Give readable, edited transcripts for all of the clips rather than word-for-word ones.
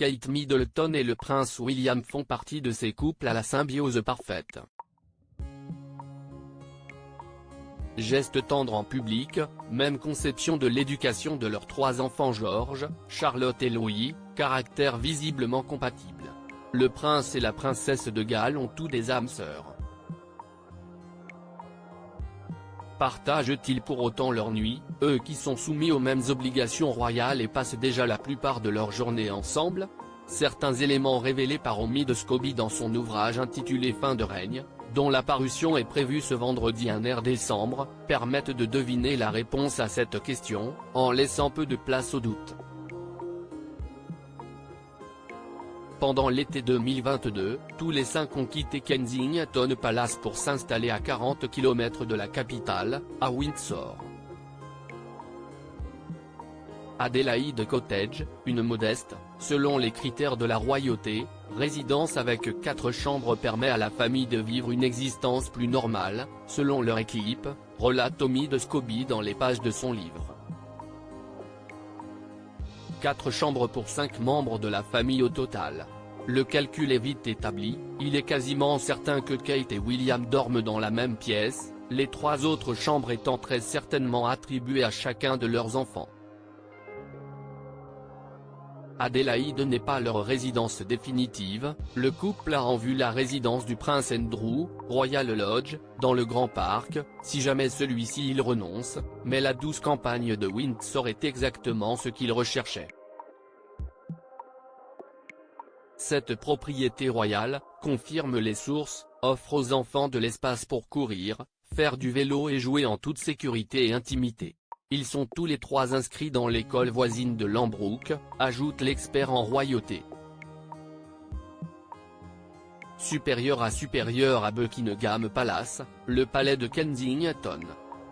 Kate Middleton et le prince William font partie de ces couples à la symbiose parfaite. Geste tendre en public, même conception de l'éducation de leurs 3 enfants George, Charlotte et Louis, caractères visiblement compatibles. Le prince et la princesse de Galles ont tous des âmes sœurs. Partagent-ils pour autant leur nuit, eux qui sont soumis aux mêmes obligations royales et passent déjà la plupart de leur journée ensemble? Certains éléments révélés par Omid Scobie dans son ouvrage intitulé Fin de règne, dont la parution est prévue ce vendredi 1er décembre, permettent de deviner la réponse à cette question, en laissant peu de place au doute. Pendant l'été 2022, tous les 5 ont quitté Kensington Palace pour s'installer à 40 km de la capitale, à Windsor. Adélaïde Cottage, une modeste, selon les critères de la royauté, résidence avec 4 chambres permet à la famille de vivre une existence plus normale, selon leur équipe, relate Omid Scobie dans les pages de son livre. 4 chambres pour 5 membres de la famille au total. Le calcul est vite établi, il est quasiment certain que Kate et William dorment dans la même pièce, les 3 autres chambres étant très certainement attribuées à chacun de leurs enfants. Adélaïde n'est pas leur résidence définitive, le couple a en vue la résidence du prince Andrew, Royal Lodge, dans le Grand Parc, si jamais celui-ci il renonce, mais la douce campagne de Windsor est exactement ce qu'il recherchait. Cette propriété royale, confirment les sources, offre aux enfants de l'espace pour courir, faire du vélo et jouer en toute sécurité et intimité. Ils sont tous les 3 inscrits dans l'école voisine de Lambrook, ajoute l'expert en royauté. Supérieur à Buckingham Palace, le palais de Kensington.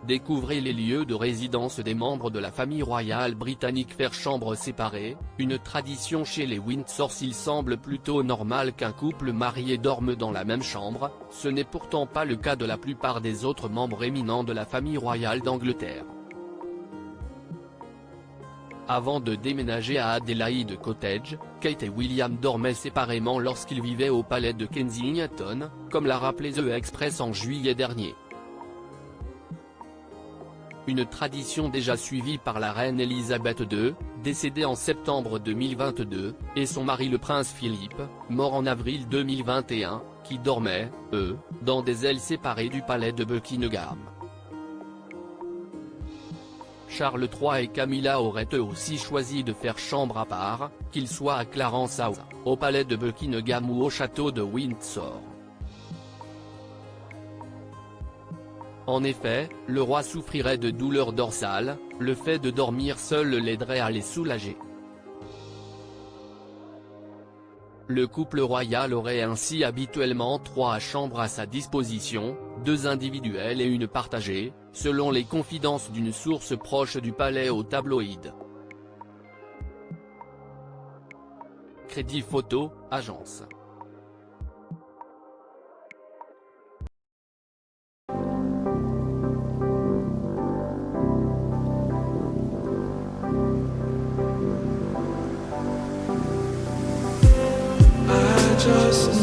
Découvrez les lieux de résidence des membres de la famille royale britannique. Faire chambre séparée, une tradition chez les Windsor. S'il semble plutôt normal qu'un couple marié dorme dans la même chambre, ce n'est pourtant pas le cas de la plupart des autres membres éminents de la famille royale d'Angleterre. Avant de déménager à Adélaïde Cottage, Kate et William dormaient séparément lorsqu'ils vivaient au palais de Kensington, comme l'a rappelé The Express en juillet dernier. Une tradition déjà suivie par la reine Elisabeth II, décédée en septembre 2022, et son mari le prince Philippe, mort en avril 2021, qui dormaient, eux, dans des ailes séparées du palais de Buckingham. Charles III et Camilla auraient eux aussi choisi de faire chambre à part, qu'ils soient à Clarence House, au palais de Buckingham ou au château de Windsor. En effet, le roi souffrirait de douleurs dorsales, le fait de dormir seul l'aiderait à les soulager. Le couple royal aurait ainsi habituellement 3 chambres à sa disposition, 2 individuelles et une partagée, selon les confidences d'une source proche du palais au tabloïd. Crédit photo, agence. Just